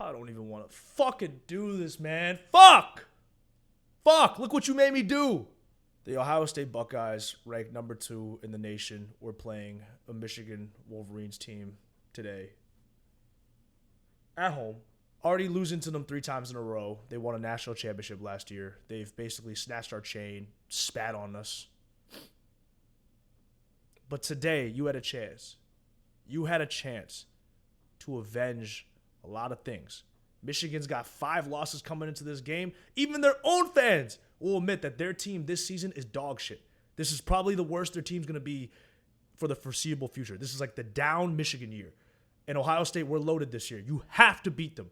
I don't even want to fucking do this, man. Fuck! Fuck! Look what you made me do! The Ohio State Buckeyes, ranked number 2 in the nation, were playing a Michigan Wolverines team today. At home. Already losing to them 3 times in a row. They won a national championship last year. They've basically snatched our chain, spat on us. But today, you had a chance. You had a chance to avenge a lot of things. Michigan's got 5 losses coming into this game. Even their own fans will admit that their team this season is dog shit. This is probably the worst their team's going to be for the foreseeable future. This is like the down Michigan year. And Ohio State, we're loaded this year. You have to beat them.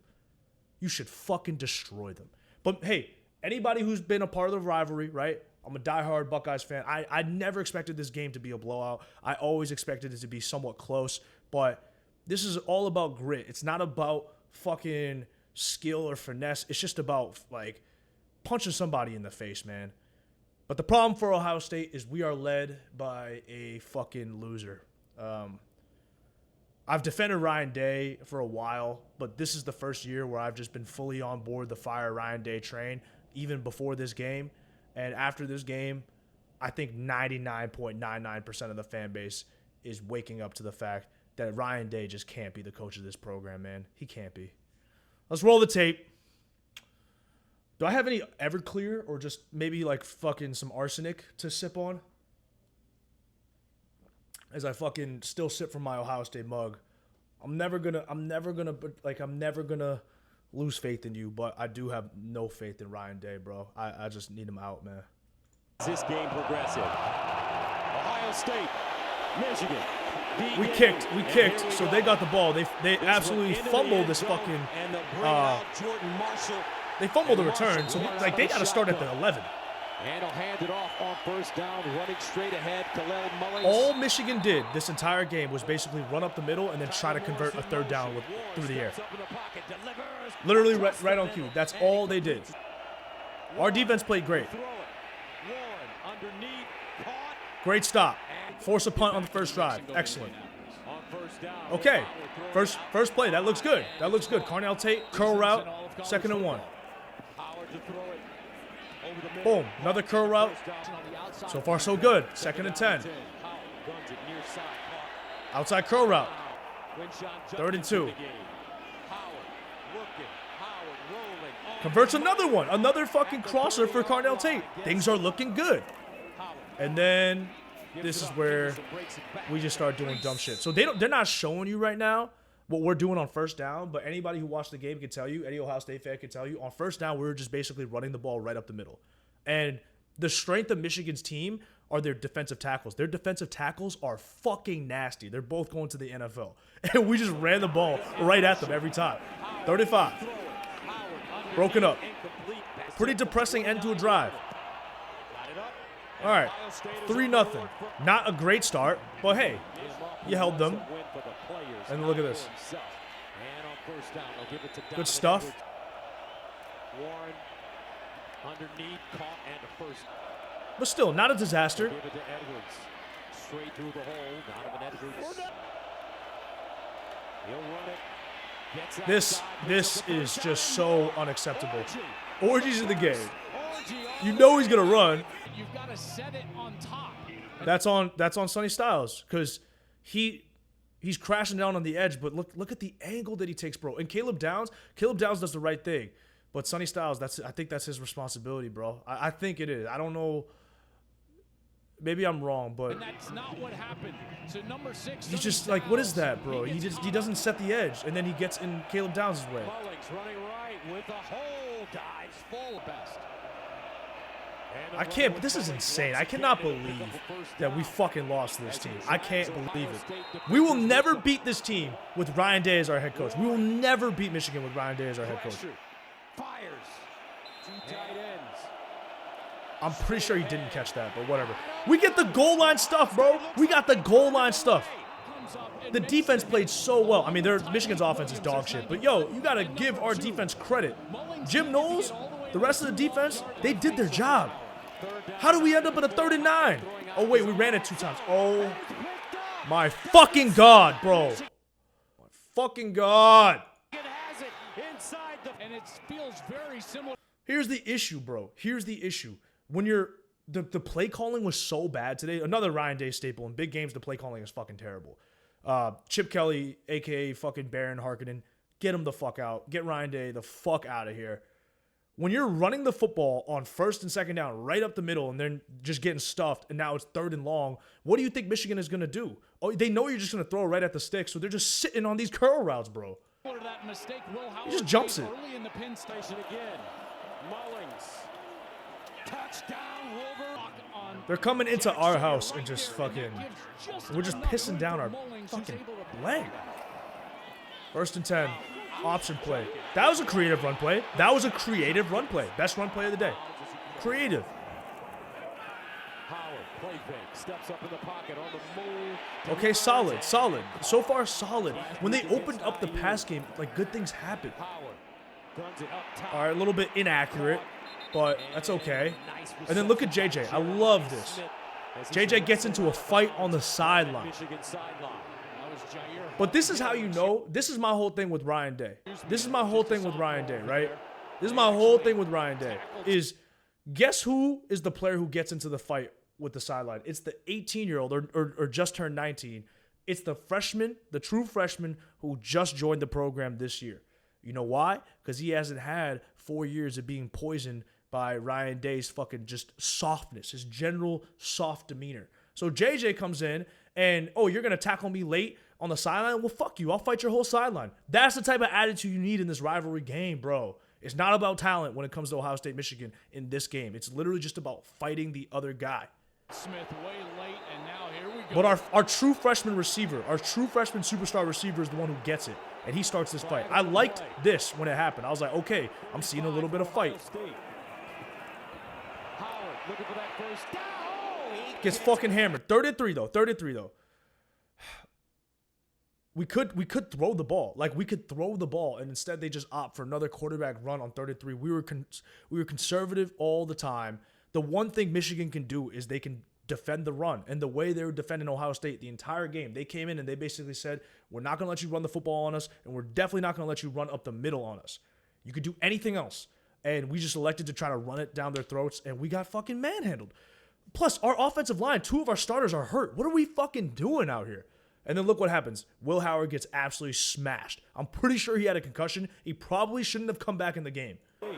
You should fucking destroy them. But hey, anybody who's been a part of the rivalry, right? I'm a diehard Buckeyes fan. I never expected this game to be a blowout. I always expected it to be somewhat close. But this is all about grit. It's not about fucking skill or finesse. It's just about, like, punching somebody in the face, man. But the problem for Ohio State is we are led by a fucking loser. I've defended Ryan Day for a while, but this is the first year where I've just been fully on board the fire Ryan Day train, even before this game. And after this game, I think 99.99% of the fan base is waking up to the fact that Ryan Day just can't be the coach of this program, man. He can't be. Let's roll the tape. Do I have any Everclear or just maybe like fucking some arsenic to sip on? As I fucking still sip from my Ohio State mug. I'm never gonna lose faith in you, but I do have no faith in Ryan Day, bro. I just need him out, man. This game progressive. Ohio State, Michigan. We kicked, so they got the ball. They absolutely fumbled this fucking they fumbled the return, so like they got to start at the 11. And he'll hand it off on first down, running straight ahead. Kalel Mullins. All Michigan did this entire game was basically run up the middle and then try to convert a third down through the air. Literally right on cue. That's all they did. Our defense played great. Great stop. Force a punt on the first drive. Excellent. Okay. First play. That looks good. That looks good. Carnell Tate, curl route, 2nd and 1. Boom. Another curl route. So far, so good. 2nd and 10. Outside curl route. 3rd and 2. Converts another one. Another fucking crosser for Carnell Tate. Things are looking good. And then this is where we just start doing dumb shit. So they're not showing you right now what we're doing on first down, but anybody who watched the game can tell you, any Ohio State fan can tell you, on first down, we were just basically running the ball right up the middle. And the strength of Michigan's team are their defensive tackles. Their defensive tackles are fucking nasty. They're both going to the NFL. And we just ran the ball right at them every time. 35. Broken up. Pretty depressing end to a drive. All right, 3-0. Not a great start, but hey, you held them. And look at this. Good stuff. But still, not a disaster. This is just so unacceptable. Orgies in the game. You know he's gonna run. You've got to set it on top. That's on Sonny Styles because he's crashing down on the edge. But look at the angle that he takes, bro. And Caleb Downs does the right thing, but Sonny Styles, I think that's his responsibility, bro. I think it is. I don't know. Maybe I'm wrong, but and that's not what happened. So number 6. He's just like, what is that, bro? He doesn't set the edge, and then he gets in Caleb Downs' way. Mullins running right with a hole, dives full best. I can't. This is insane. I cannot believe that we fucking lost to this team. I can't believe it. We will never beat this team with Ryan Day as our head coach. We will never beat Michigan with Ryan Day as our head coach. Fires. 2 tight ends. I'm pretty sure he didn't catch that, but whatever. We get the goal line stuff, bro. We got the goal line stuff. The defense played so well. I mean, Michigan's offense is dog shit, but yo, you gotta give our defense credit. Jim Knowles, the rest of the defense, they did their job. How do we end up at a 3rd and 9? Oh wait, we ran it 2 times. Oh my fucking God, bro. My fucking God. inside the... And it feels very similar. Here's the issue, bro. Here's the issue. When you're the play calling was so bad today. Another Ryan Day staple. In big games, the play calling is fucking terrible. Chip Kelly, a.k.a. fucking Baron Harkonnen, get him the fuck out. Get Ryan Day the fuck out of here. When you're running the football on first and second down right up the middle and then just getting stuffed and now it's third and long, what do you think Michigan is going to do? Oh, they know you're just going to throw it right at the stick, so they're just sitting on these curl routes, bro. That mistake, Will Howard He just jumps it. early in the pin station again. Mullings. Touchdown, Wolverine. They're coming into our house and just fucking... We're just pissing down our fucking leg. First and 10. Option play. That was a creative run play. That was a creative run play. Best run play of the day. Creative. Howard, play fake, steps up in the pocket on the move. Okay, solid. Solid. So far, solid. When they opened up the pass game, like, good things happened. Howard guns it up top. All right, a little bit inaccurate, but that's okay. And then look at JJ. I love this. JJ gets into a fight on the sideline. Michigan sideline. But this is how you know. This is my whole thing with Ryan Day. This is my whole thing with Ryan Day, right? This is my whole thing with Ryan Day. Is guess who is the player who gets into the fight with the sideline? It's the 18-year-old or just turned 19. It's the freshman, the true freshman who just joined the program this year. You know why? Because he hasn't had 4 years of being poisoned by Ryan Day's fucking just softness, his general soft demeanor. So JJ comes in and, oh, you're going to tackle me late on the sideline? Well, fuck you. I'll fight your whole sideline. That's the type of attitude you need in this rivalry game, bro. It's not about talent when it comes to Ohio State, Michigan in this game. It's literally just about fighting the other guy. Smith way late, and now here we go. But our true freshman receiver, our true freshman superstar receiver is the one who gets it, and he starts this fight. I liked this when it happened. I was like, okay, I'm seeing a little bit of fight. Howard looking for that first down. Gets fucking hammered. 33 though. We could throw the ball. Like, we could throw the ball, and instead they just opt for another quarterback run on 33. We were conservative all the time. The one thing Michigan can do is they can defend the run. And the way they were defending Ohio State the entire game, they came in and they basically said, we're not going to let you run the football on us, and we're definitely not going to let you run up the middle on us. You could do anything else. And we just elected to try to run it down their throats, and we got fucking manhandled. Plus, our offensive line, 2 of our starters are hurt. What are we fucking doing out here? And then look what happens. Will Howard gets absolutely smashed. I'm pretty sure he had a concussion. He probably shouldn't have come back in the game. Howard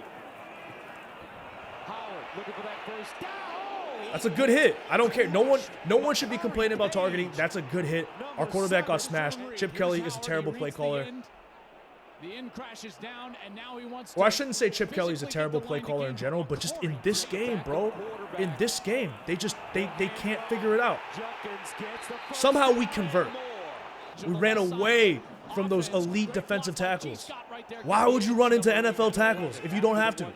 looking for that first down. That's a good hit. I don't care. No one should be complaining about targeting. That's a good hit. Our quarterback got smashed. Chip Kelly is a terrible play caller. The end crashes down, and now he wants Well, I shouldn't say Chip Kelly is a terrible play caller in general, but just in this game, bro. In this game, they can't figure it out. Somehow we convert. We ran away from those elite defensive tackles. Why would you run into NFL tackles if you don't have to?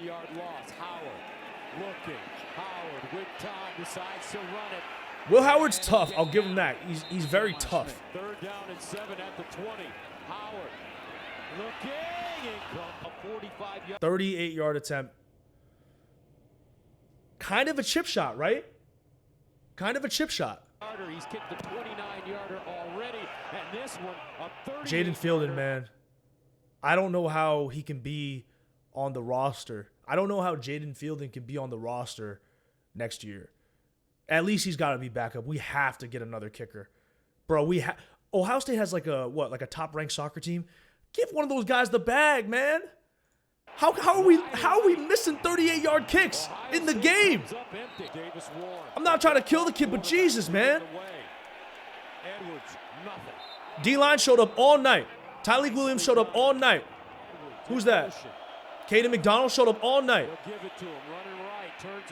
Will Howard's tough. I'll give him that. He's very tough. 3rd down and 7 at the 20. Howard looking. 38-yard attempt. Kind of a chip shot, right? Kind of a chip shot. He's kicked the 29-yarder already, and this one a 30. Jaden Fielding, man. I don't know how he can be on the roster. I don't know how Jaden Fielding can be on the roster next year. At least he's got to be back up. We have to get another kicker. Bro, Ohio State has like a top-ranked soccer team. Give one of those guys the bag, man. How are we missing 38-yard kicks in the game? I'm not trying to kill the kid, but Jesus, man. D-line showed up all night. Tyleik Williams showed up all night. Who's that? Caden McDonald showed up all night.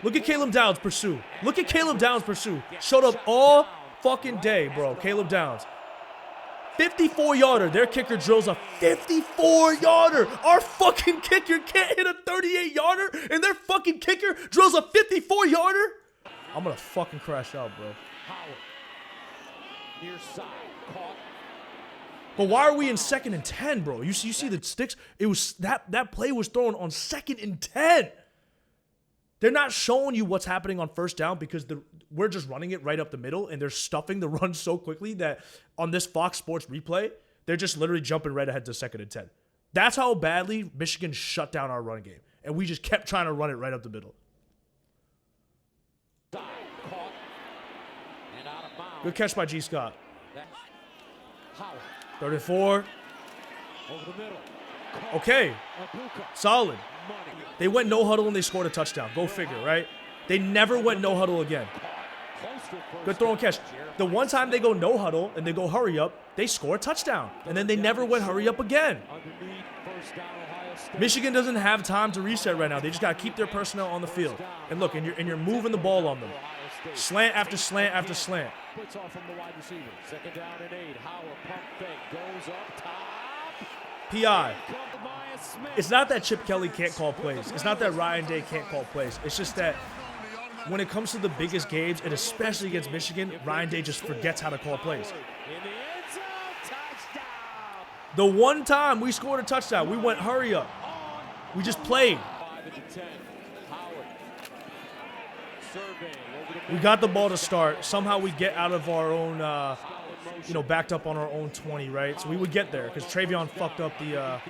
Look at Caleb Downs pursue. Look at Caleb Downs pursue. Showed up all fucking day, bro. Caleb Downs. 54-yarder. Their kicker drills a 54-yarder. Our fucking kicker can't hit a 38-yarder, and their fucking kicker drills a 54-yarder. I'm gonna fucking crash out, bro. Howard. Near side. Caught. But why are we in 2nd and 10, bro? You see the sticks? It was that play was thrown on 2nd and 10. They're not showing you what's happening on 1st down because we're just running it right up the middle, and they're stuffing the run so quickly that on this Fox Sports replay, they're just literally jumping right ahead to 2nd and 10. That's how badly Michigan shut down our run game. And we just kept trying to run it right up the middle. Good catch by G. Scott. 3rd and 4. Okay. Solid. They went no huddle and they scored a touchdown. Go figure, right? They never went no huddle again. Good throw and catch. The one time they go no huddle and they go hurry up, they score a touchdown. And then they never went hurry up again. Michigan doesn't have time to reset right now. They just got to keep their personnel on the field. And look, and you're moving the ball on them. Slant after slant after slant. Puts off from the wide receiver. 2nd down and 8. Howard pump fake goes up top. PI. It's not that Chip Kelly can't call plays. It's not that Ryan Day can't call plays. It's just that when it comes to the biggest games, and especially against Michigan, Ryan Day just forgets how to call plays. The one time we scored a touchdown, we went hurry up. We just played. We got the ball to start. Somehow we get out of our own, backed up on our own 20, right? So we would get there because Travion fucked up the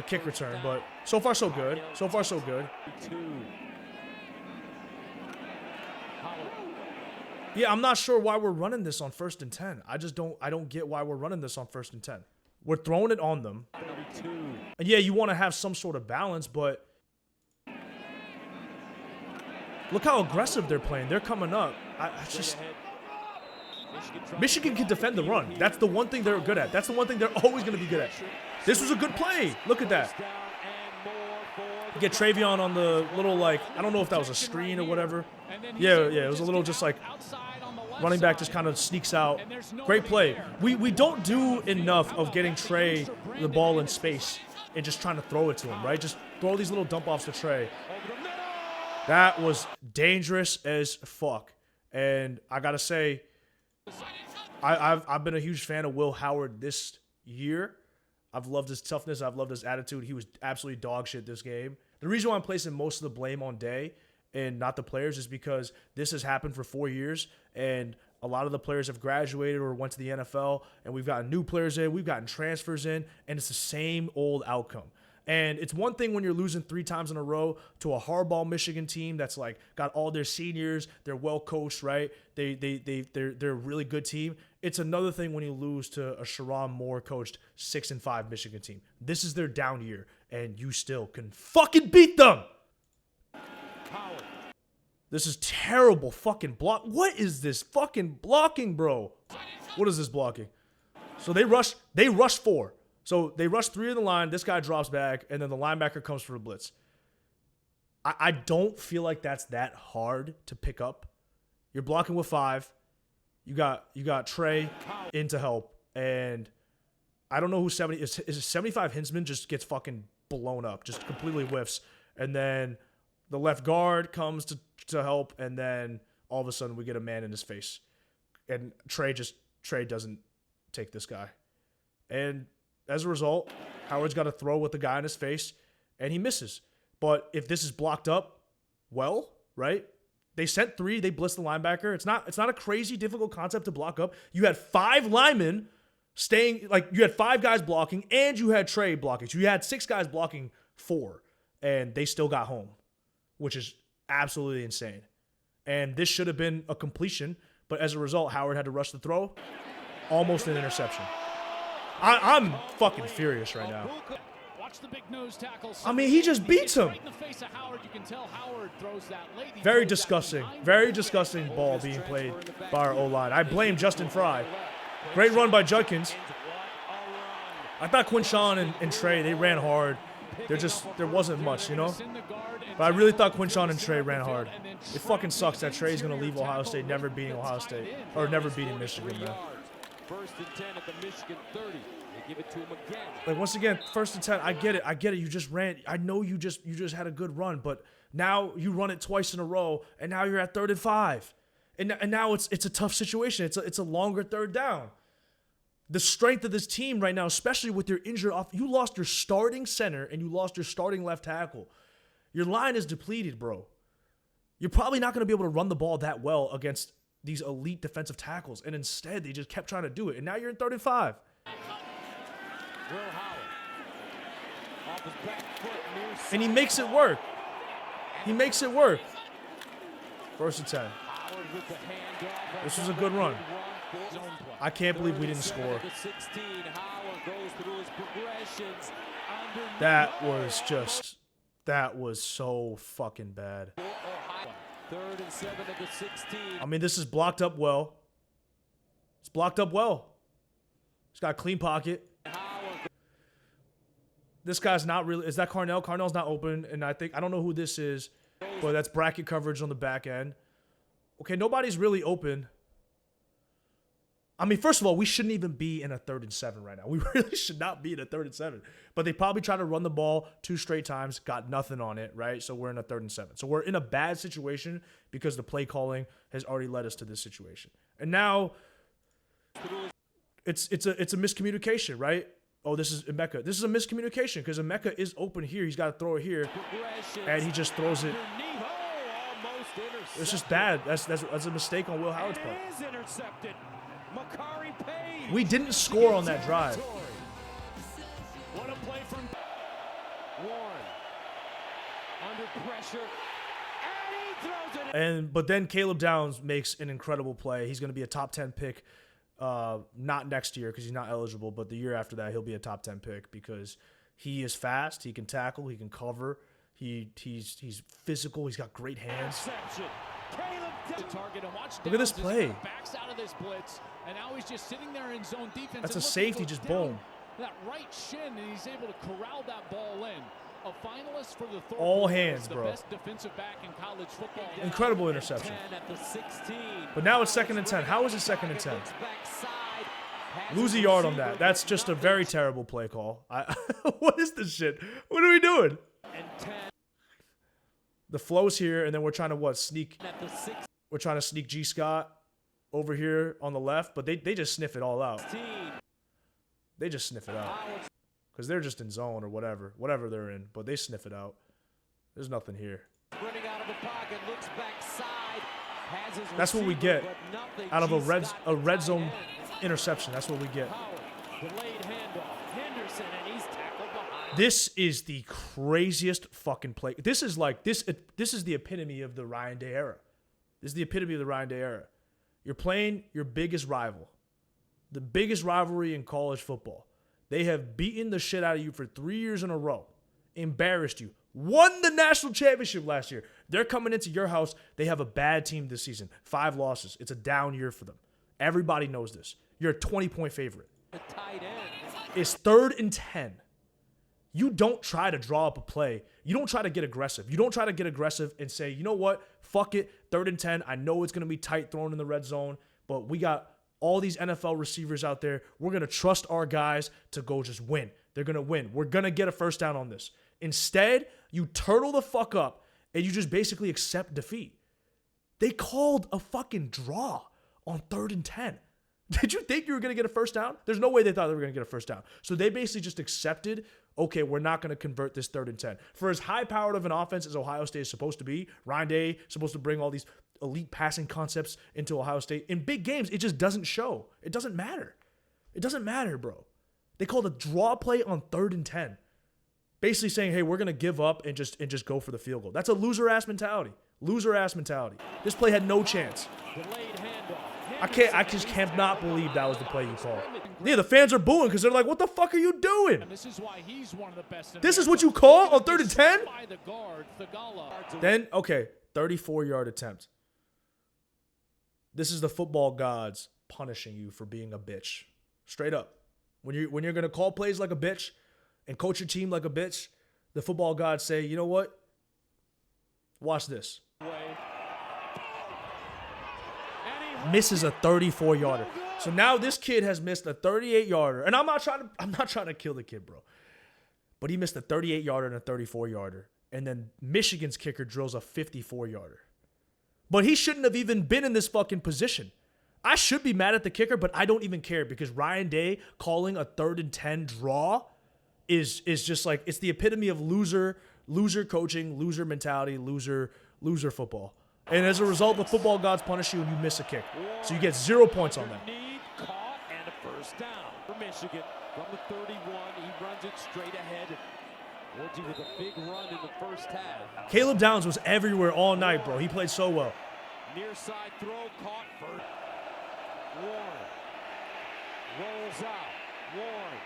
kick return. But so far, so good. So far, so good. Yeah, I'm not sure why we're running this on 1st and 10. I don't get why we're running this on 1st and 10. We're throwing it on them. And yeah, you want to have some sort of balance, but look how aggressive they're playing. They're coming up. Michigan can defend the run. That's the one thing they're good at. That's the one thing they're always going to be good at. This was a good play. Look at that. Get Travion on the little, I don't know if that was a screen or whatever. Yeah, it was a little just running back just kind of sneaks out. Great play. We don't do enough of getting Trey the ball in space and just trying to throw it to him, right? Just throw these little dump offs to Trey. That was dangerous as fuck. And I got to say, I've been a huge fan of Will Howard this year. I've loved his toughness. I've loved his attitude. He was absolutely dog shit this game. The reason why I'm placing most of the blame on Day and not the players is because this has happened for 4 years, and a lot of the players have graduated or went to the NFL, and we've gotten new players in, we've gotten transfers in, and it's the same old outcome. And it's one thing when you're losing 3 times in a row to a hardball Michigan team that's got all their seniors, they're well coached, right? They're a really good team. It's another thing when you lose to a Sharon Moore coached 6-5 Michigan team. This is their down year, and you still can fucking beat them. This is terrible fucking block. What is this fucking blocking, bro? What is this blocking? So they rush 4. So they rush 3 in the line. This guy drops back, and then the linebacker comes for a blitz. I don't feel like that's that hard to pick up. You're blocking with 5. You got Trey in to help, and I don't know who 70 is. Is it 75 Hinsman just gets fucking blown up, just completely whiffs, and then the left guard comes to help, and then all of a sudden we get a man in his face, and Trey doesn't take this guy, and as a result, Howard's got to throw with the guy in his face, and he misses. But if this is blocked up, well, right? They sent 3. They blitzed the linebacker. It's not a crazy difficult concept to block up. You had 5 linemen staying, you had 5 guys blocking, and you had Trey blocking. So you had 6 guys blocking 4, and they still got home, which is absolutely insane. And this should have been a completion, but as a result, Howard had to rush the throw. Almost an interception. I'm fucking furious right now. I mean, he just beats him. Very disgusting ball being played by our O-line. I blame Justin Fry. Great run by Judkins. I thought Quinshawn and Trey, they ran hard. There wasn't much, But I really thought Quinshawn and Trey ran hard. It fucking sucks that Trey's going to leave Ohio State never beating Ohio State. Or never beating Michigan, man. 1st and 10 at the Michigan 30. They give it to him again. Once again, 1st and 10. I get it. You just ran. I know you just had a good run, but now you run it twice in a row, and now you're at 3rd and 5, and now it's a tough situation. It's a longer 3rd down. The strength of this team right now, especially with your injured off, you lost your starting center and you lost your starting left tackle. Your line is depleted, bro. You're probably not going to be able to run the ball that well against these elite defensive tackles, and instead they just kept trying to do it, and now you're in 3rd and 5. And he makes it work. He makes it work. 1st and 10. This was a good run. I can't believe we didn't score. That was so fucking bad. 3rd and 7 at the 16. I mean, this is blocked up well. It's blocked up well. He's got a clean pocket. This guy's not really... Is that Carnell? Carnell's not open, and I don't know who this is, but that's bracket coverage on the back end. Okay, nobody's really open. I mean, first of all, we shouldn't even be in a 3rd and 7 right now. We really should not be in a 3rd and 7. But they probably tried to run the ball 2 straight times, got nothing on it, right? So we're in a 3rd and 7. So we're in a bad situation because the play calling has already led us to this situation. And now it's a miscommunication, right? Oh, this is Emeka. This is a miscommunication because Emeka is open here. He's got to throw it here, and he just throws it. It's just bad. That's a mistake on Will Howard's part. We didn't score on that drive. What a play from Warren. Under pressure. And he throws it. But then Caleb Downs makes an incredible play. He's going to be a top 10 pick. Not next year because he's not eligible, but the year after that he'll be a top 10 pick because he is fast, he can tackle, he can cover, he's physical, he's got great hands. Look at this play. Backs out of this blitz, and now he's just sitting there in zone defense. That's a safety, just boom. That right shin, and he's able to corral that ball in. A finalist for the Thorpe all Award, hands, the bro. best defensive back in college football. Incredible interception. But now it's 2nd and 10. How is it 2nd and 10? Lose a yard on that. That's just a very terrible play call. What is this shit? What are we doing? The flow's here, and then we're trying to sneak. We're trying to sneak G. Scott over here on the left, but they just sniff it all out. They just sniff it out. Because they're just in zone or whatever they're in, but they sniff it out. There's nothing here. Running out of the pocket, looks backside, has his That's what we receiver, get but nothing. out of a red Tight zone end. interception. That's what we get. Howard, delayed handoff. Henderson, and he's tackled behind. This is the craziest fucking play. This is like this is the epitome of the Ryan Day era. This is the epitome of the Ryan Day era. You're playing your biggest rival, the biggest rivalry in college football. They have beaten the shit out of you for 3 years in a row, embarrassed you, won the national championship last year. They're coming into your house. They have a bad team this season, 5 losses. It's a down year for them. Everybody knows this. You're a 20-point favorite. Tight end. It's 3rd and 10. You don't try to draw up a play. You don't try to get aggressive. You don't try to get aggressive and say, you know what? Fuck it. 3rd and 10. I know it's going to be tight thrown in the red zone, but we got all these NFL receivers out there. We're going to trust our guys to go just win. They're going to win. We're going to get a first down on this. Instead, you turtle the fuck up and you just basically accept defeat. They called a fucking draw on 3rd and 10. Did you think you were going to get a first down? There's no way they thought they were going to get a first down. So they basically just accepted, okay, we're not going to convert this 3rd and 10. For as high-powered of an offense as Ohio State is supposed to be, Ryan Day is supposed to bring all these elite passing concepts into Ohio State. In big games, it just doesn't show. It doesn't matter. It doesn't matter, bro. They called a draw play on 3rd and 10. Basically saying, hey, we're going to give up and just go for the field goal. That's a loser-ass mentality. Loser-ass mentality. This play had no chance. I just cannot believe that was the play you called. Yeah, the fans are booing because they're like, what the fuck are you doing? And this is why he's one of the best. This is what you call on 3rd and 10? Then, okay, 34-yard attempt. This is the football gods punishing you for being a bitch. Straight up. When you're going to call plays like a bitch and coach your team like a bitch, the football gods say, you know what? Watch this. Misses a 34-yarder. So now this kid has missed a 38-yarder. And I'm not trying to kill the kid, bro. But he missed a 38-yarder and a 34-yarder. And then Michigan's kicker drills a 54-yarder. But he shouldn't have even been in this fucking position. I should be mad at the kicker, but I don't even care because Ryan Day calling a 3rd and 10 draw is just like, it's the epitome of loser coaching, loser mentality, loser football. And as a result, the football gods punish you and you miss a kick. So you get 0 points on that. Caught and a first down for Michigan. From the 31, he runs it straight ahead. Woodgie with a big run in the first half. Caleb Downs was everywhere all night, bro. He played so well. Near side throw caught for Warren. Rolls out. Warren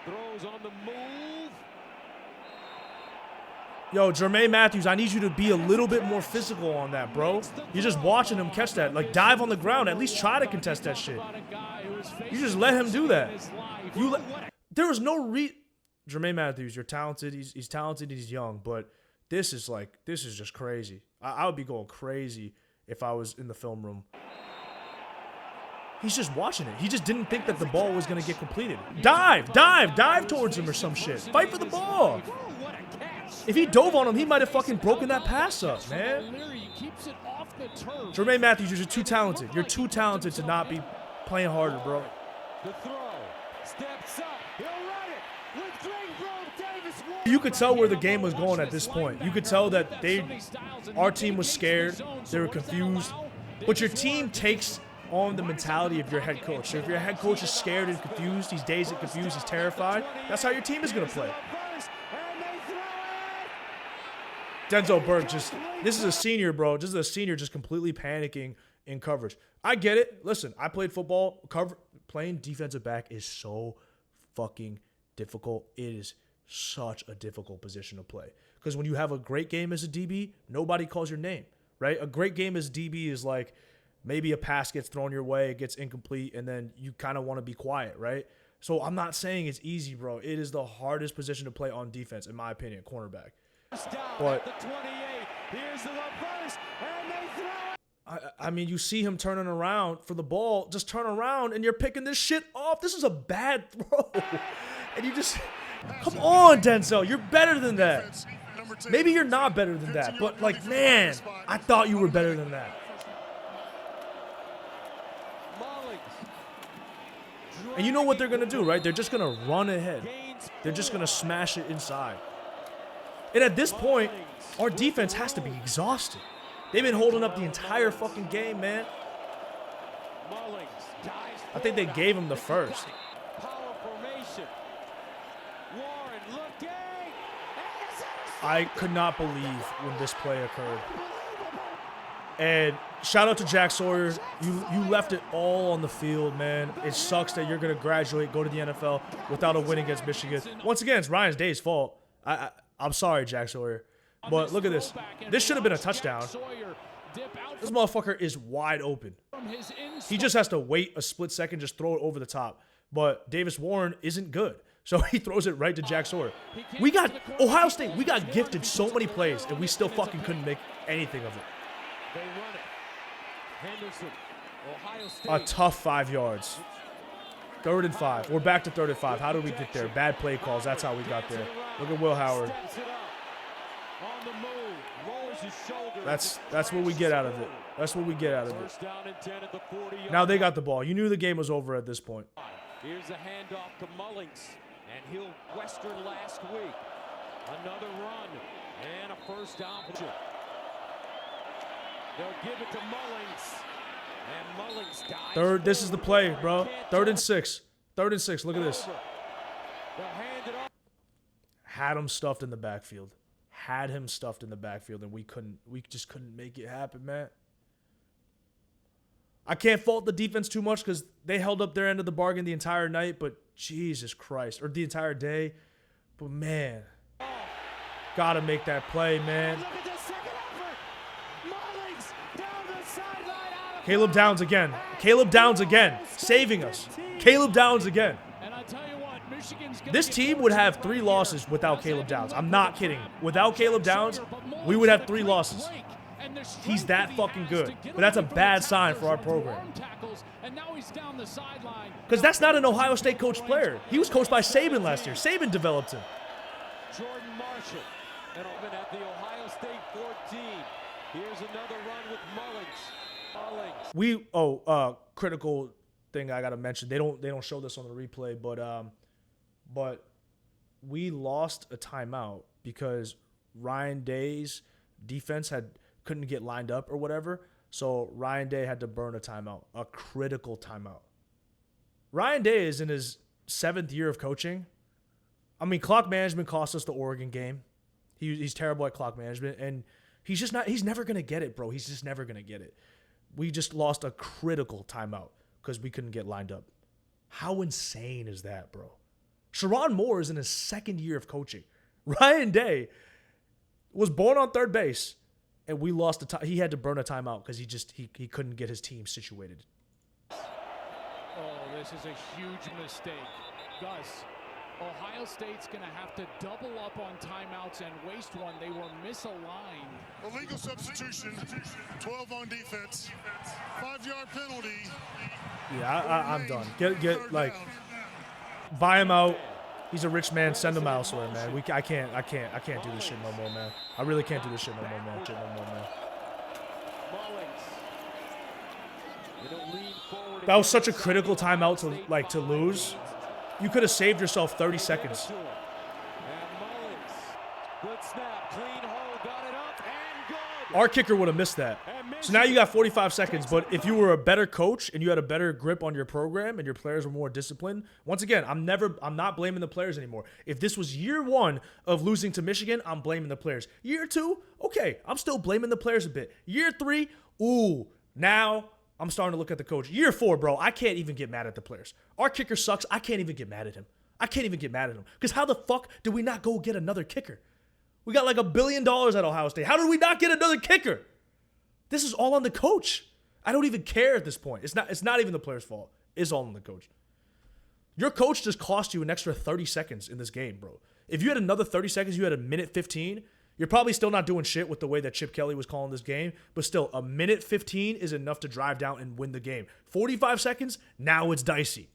throws on the move. Yo, Jermaine Matthews, I need you to be a little bit more physical on that, bro. You're just watching him catch that. Like, dive on the ground. At least try to contest that shit. You just let him do that. There was no Jermaine Matthews, you're talented. He's talented. He's young. But this is just crazy. I would be going crazy if I was in the film room. He's just watching it. He just didn't think that the ball was going to get completed. Dive towards him or some shit. Fight for the ball. If he dove on him, he might have fucking broken that pass up, man. Jermaine Matthews, you're just too talented. You're too talented to not be playing harder, bro. The throw. Steps up. He'll run it. With great room, Davis. You could tell where the game was going at this point. You could tell that our team was scared. They were confused. But your team takes on the mentality of your head coach. So if your head coach is scared and confused, he's dazed and confused, he's terrified, that's how your team is going to play. Denzel Burke this is a senior, bro. This is a senior just completely panicking in coverage. I get it. Listen, I played football. Playing defensive back is so fucking difficult. It is such a difficult position to play. Because when you have a great game as a DB, nobody calls your name, right? A great game as DB is like maybe a pass gets thrown your way, it gets incomplete, and then you kind of want to be quiet, right? So I'm not saying it's easy, bro. It is the hardest position to play on defense, in my opinion, cornerback. But here's the reverse, and they throw it. I mean, you see him turning around for the ball. Just turn around, and you're picking this shit off. This is a bad throw. And you just... Come on, Denzel. You're better than that. Maybe you're not better than that. But, like, man, I thought you were better than that. And you know what they're going to do, right? They're just going to run ahead. They're just going to smash it inside. And at this point, our defense has to be exhausted. They've been holding up the entire fucking game, man. I think they gave him the first. I could not believe when this play occurred. And shout out to Jack Sawyer. You left it all on the field, man. It sucks that you're going to graduate, go to the NFL without a win against Michigan. Once again, it's Ryan Day's fault. I'm sorry, Jack Sawyer. But look at this. This should have been a touchdown. This motherfucker is wide open. He just has to wait a split second, just throw it over the top. But Davis Warren isn't good. So he throws it right to Jack Sawyer. Ohio State, we got gifted so many plays, and we still fucking couldn't make anything of it. They run it. Henderson, Ohio State. A tough 5 yards. 3rd and 5. We're back to 3rd and 5. How did we get there? Bad play calls. That's how we got there. Look at Will Howard. That's what we get out of it. That's what we get out of it. Now they got the ball. You knew the game was over at this point. Here's a handoff to Mullings, and he'll Western last week. Another run and a first down. They'll give it to Mullings, and Mullings dives. Third, this is the play, bro. 3rd and 6. 3rd and 6. Look at this. Had him stuffed in the backfield. Had him stuffed in the backfield, and we just couldn't make it happen, man. I can't fault the defense too much because they held up their end of the bargain the entire night, but Jesus Christ, or the entire day. But man, gotta make that play, man. Caleb Downs again. Caleb Downs again, saving us. Caleb Downs again. This team would have 3 losses without Caleb Downs. I'm not kidding. Without Caleb Downs, we would have 3 losses. He's that fucking good. But that's a bad sign for our program. Because that's not an Ohio State coach player. He was coached by Saban last year. Saban developed him. Jordan Marshall. And open at the Ohio State 14. Here's another run with Mullings. Critical thing I gotta mention. They don't show this on the replay, but we lost a timeout because Ryan Day's defense couldn't get lined up or whatever. So Ryan Day had to burn a timeout, a critical timeout. Ryan Day is in his 7th year of coaching. I mean, clock management cost us the Oregon game. He's terrible at clock management, and he's just not. He's never gonna get it, bro. He's just never gonna get it. We just lost a critical timeout because we couldn't get lined up. How insane is that, bro? Sharon Moore is in his second year of coaching. Ryan Day was born on third base, and we lost the time. He had to burn a timeout because he couldn't get his team situated. Oh, this is a huge mistake. Gus, Ohio State's going to have to double up on timeouts and waste one. They were misaligned. Illegal substitution, 12 on defense, 5-yard penalty. Yeah, I'm done. Get like, buy him out. He's a rich man. Send him elsewhere, man. I can't do this shit no more, man. I really can't do this shit no more, man. That was such a critical timeout to lose. You could have saved yourself 30 seconds. Our kicker would have missed that. So now you got 45 seconds, but if you were a better coach and you had a better grip on your program and your players were more disciplined, once again, I'm not blaming the players anymore. If this was year 1 of losing to Michigan, I'm blaming the players. Year 2, okay, I'm still blaming the players a bit. Year 3, ooh, now I'm starting to look at the coach. Year 4, bro, I can't even get mad at the players. Our kicker sucks. I can't even get mad at him. Because how the fuck did we not go get another kicker? We got like $1 billion at Ohio State. How did we not get another kicker? This is all on the coach. I don't even care at this point. It's not even the player's fault. It's all on the coach. Your coach just cost you an extra 30 seconds in this game, bro. If you had another 30 seconds, you had a minute 15, you're probably still not doing shit with the way that Chip Kelly was calling this game, but still, a minute 15 is enough to drive down and win the game. 45 seconds, now it's dicey.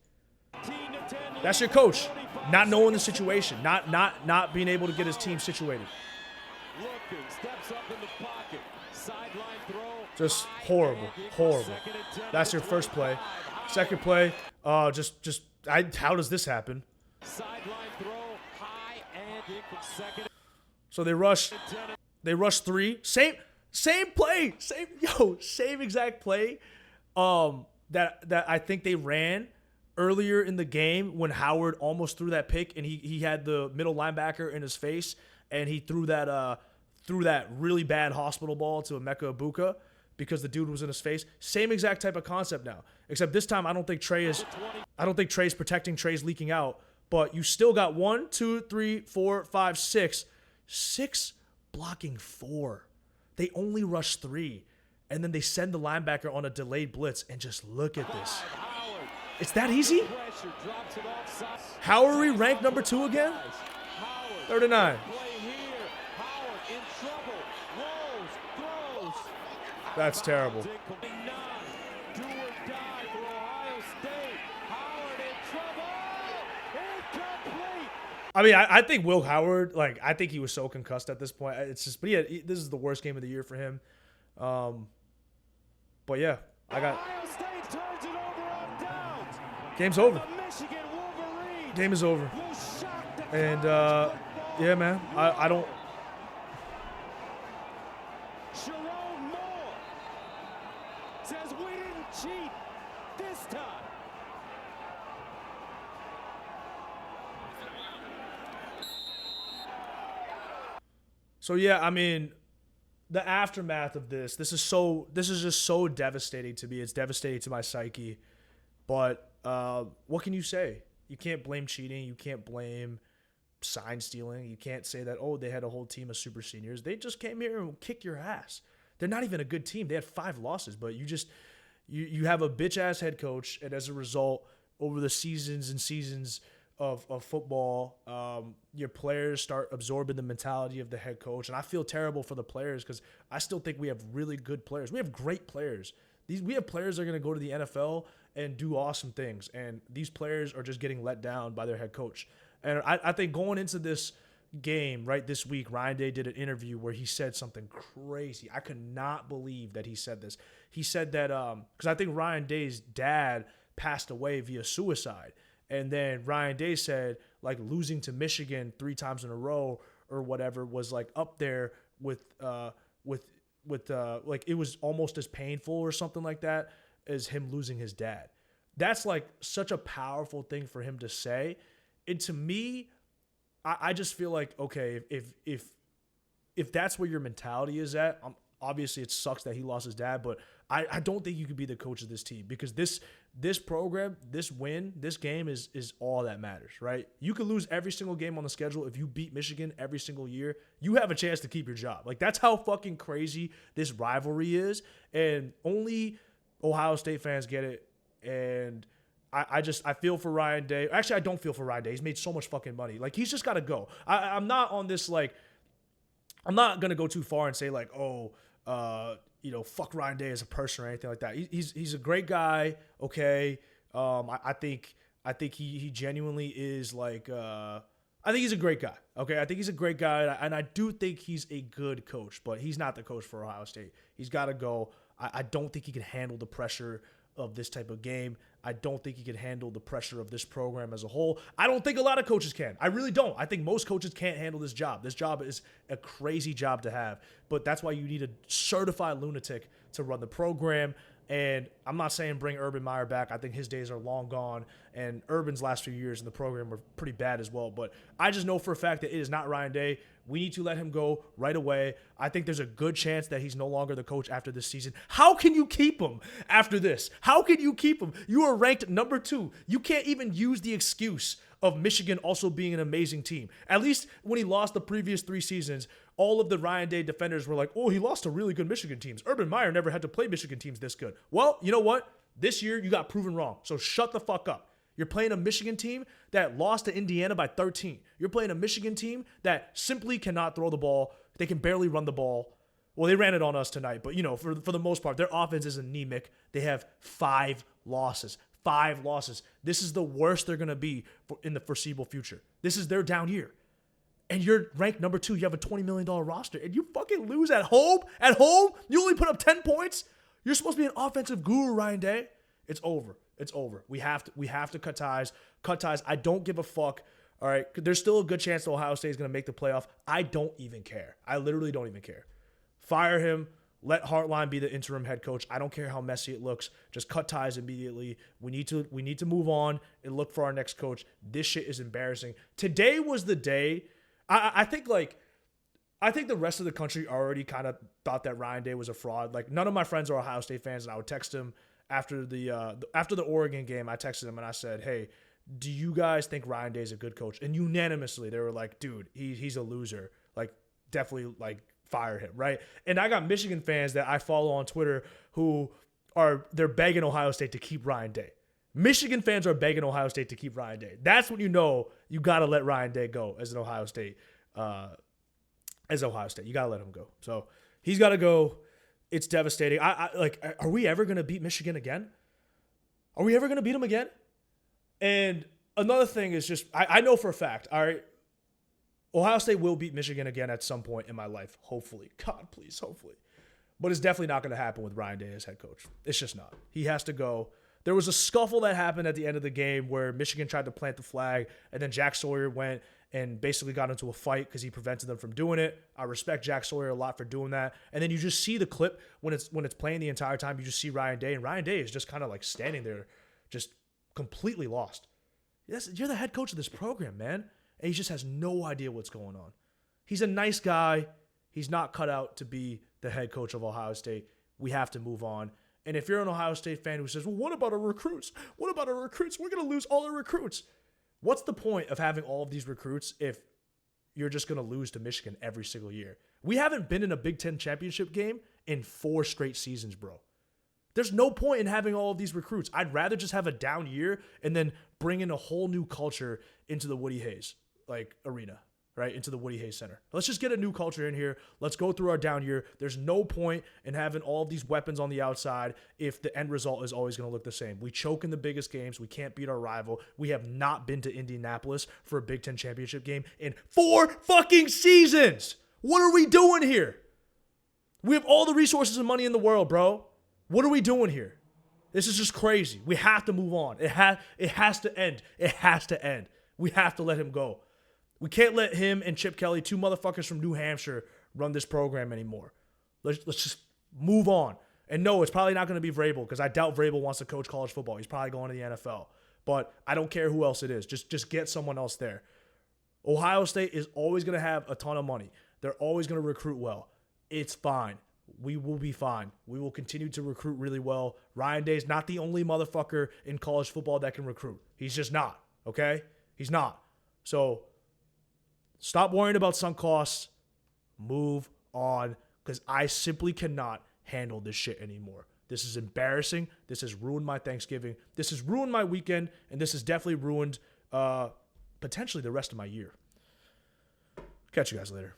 That's your coach. Not knowing the situation, not being able to get his team situated. Just horrible. That's your first play. Second play, how does this happen? So they rush 3. Same play. Same exact play. That I think they ran earlier in the game when Howard almost threw that pick and he had the middle linebacker in his face and he threw that really bad hospital ball to Emeka Ibuka because the dude was in his face. Same exact type of concept now, except this time I don't think Trey's protecting. Trey's leaking out, but you still got 1, 2, 3, 4, 5, 6 blocking 4. They only rush 3, and then they send the linebacker on a delayed blitz and just look at this. It's that easy? How are we ranked number 2 again? 39. That's terrible. I mean, I think Will Howard, I think he was so concussed at this point. It's just, but yeah, this is the worst game of the year for him. But yeah, game's over. Game is over. And yeah, man, I don't. Sharon Moore says we didn't cheat this time. So yeah, I mean, the aftermath of this is just so devastating to me. It's devastating to my psyche. But what can you say? You can't blame cheating. You can't blame sign stealing. You can't say that, oh, they had a whole team of super seniors. They just came here and kicked your ass. They're not even a good team. They had 5 losses, but you have a bitch ass head coach, and as a result, over the seasons and seasons of football, your players start absorbing the mentality of the head coach. And I feel terrible for the players because I still think we have really good players. We have great players. We have players that are going to go to the NFL and do awesome things. And these players are just getting let down by their head coach. And I think going into this game, right, this week, Ryan Day did an interview where he said something crazy. I could not believe that he said this. He said that, because I think Ryan Day's dad passed away via suicide. And then Ryan Day said, like, losing to Michigan 3 times in a row or whatever was, like, up there with like, it was almost as painful or something like that as him losing his dad. That's, like, such a powerful thing for him to say. And to me, I just feel like, okay, if that's where your mentality is at, obviously it sucks that he lost his dad, but I don't think you could be the coach of this team because this program, this win, this game is all that matters, right? You could lose every single game on the schedule. If you beat Michigan every single year, you have a chance to keep your job. Like, that's how fucking crazy this rivalry is, and only Ohio State fans get it. And I feel for Ryan Day. Actually, I don't feel for Ryan Day. He's made so much fucking money. Like, he's just got to go. I'm not on this, like, I'm not going to go too far and say, like, fuck Ryan Day as a person or anything like that. He's a great guy, okay? I think he genuinely is, like, I think he's a great guy, okay? I think he's a great guy, and I do think he's a good coach, but he's not the coach for Ohio State. He's got to go. I don't think he can handle the pressure of this type of game. I don't think he can handle the pressure of this program as a whole. I don't think a lot of coaches can. I really don't. I think most coaches can't handle this job. This job is a crazy job to have, but that's why you need a certified lunatic to run the program. And I'm not saying bring Urban Meyer back. I think his days are long gone, and Urban's last few years in the program were pretty bad as well. But I just know for a fact that it is not Ryan Day. We need to let him go right away. I think there's a good chance that he's no longer the coach after this season. How can you keep him after this? How can you keep him? You are ranked number 2. You can't even use the excuse of Michigan also being an amazing team. At least when he lost the previous 3 seasons, all of the Ryan Day defenders were like, oh, he lost to really good Michigan teams. Urban Meyer never had to play Michigan teams this good. Well, you know what? This year you got proven wrong. So shut the fuck up. You're playing a Michigan team that lost to Indiana by 13. You're playing a Michigan team that simply cannot throw the ball. They can barely run the ball. Well, they ran it on us tonight, but, for the most part, their offense is anemic. They have 5 losses. 5 losses. This is the worst they're going to be in the foreseeable future. This is their down year. And you're ranked number 2. You have a $20 million roster, and you fucking lose at home? At home? You only put up 10 points? You're supposed to be an offensive guru, Ryan Day. It's over. It's over. We have to cut ties. Cut ties. I don't give a fuck. All right. There's still a good chance that Ohio State is going to make the playoff. I don't even care. I literally don't even care. Fire him. Let Hartline be the interim head coach. I don't care how messy it looks. Just cut ties immediately. We need to move on and look for our next coach. This shit is embarrassing. Today was the day. I think the rest of the country already kind of thought that Ryan Day was a fraud. Like, none of my friends are Ohio State fans, and I would text him after the Oregon game. I texted him and I said, hey, do you guys think Ryan Day is a good coach? And unanimously they were like, dude, he's a loser. Like, definitely, like, fire him, right? And I got Michigan fans that I follow on Twitter who they're begging Ohio State to keep Ryan Day. Michigan fans are begging Ohio State to keep Ryan Day. That's when you know you got to let Ryan Day go as an Ohio State. You got to let him go. So he's got to go. It's devastating. Are we ever going to beat Michigan again? Are we ever going to beat them again? And another thing is just, I know for a fact, all right, Ohio State will beat Michigan again at some point in my life. Hopefully. God, please, hopefully. But it's definitely not going to happen with Ryan Day as head coach. It's just not. He has to go. There was a scuffle that happened at the end of the game where Michigan tried to plant the flag, and then Jack Sawyer went and basically got into a fight because he prevented them from doing it. I respect Jack Sawyer a lot for doing that. And then you just see the clip when it's playing the entire time. You just see Ryan Day, and Ryan Day is just kind of like standing there, just completely lost. You're the head coach of this program, man. And he just has no idea what's going on. He's a nice guy. He's not cut out to be the head coach of Ohio State. We have to move on. And if you're an Ohio State fan who says, well, what about our recruits? What about our recruits? We're going to lose all our recruits. What's the point of having all of these recruits if you're just going to lose to Michigan every single year? We haven't been in a Big Ten championship game in 4 straight seasons, bro. There's no point in having all of these recruits. I'd rather just have a down year and then bring in a whole new culture into the Woody Hayes arena, right? Into the Woody Hayes Center. Let's just get a new culture in here. Let's go through our down year. There's no point in having all of these weapons on the outside if the end result is always going to look the same. We choke in the biggest games. We can't beat our rival. We have not been to Indianapolis for a Big Ten championship game in 4 fucking seasons. What are we doing here? We have all the resources and money in the world, bro. What are we doing here? This is just crazy. We have to move on. It has to end. It has to end. We have to let him go. We can't let him and Chip Kelly, 2 motherfuckers from New Hampshire, run this program anymore. Let's just move on. And no, it's probably not going to be Vrabel because I doubt Vrabel wants to coach college football. He's probably going to the NFL. But I don't care who else it is. Just get someone else there. Ohio State is always going to have a ton of money. They're always going to recruit well. It's fine. We will be fine. We will continue to recruit really well. Ryan Day's not the only motherfucker in college football that can recruit. He's just not, okay? He's not. So stop worrying about sunk costs. Move on, because I simply cannot handle this shit anymore. This is embarrassing. This has ruined my Thanksgiving. This has ruined my weekend, and this has definitely ruined potentially the rest of my year. Catch you guys later.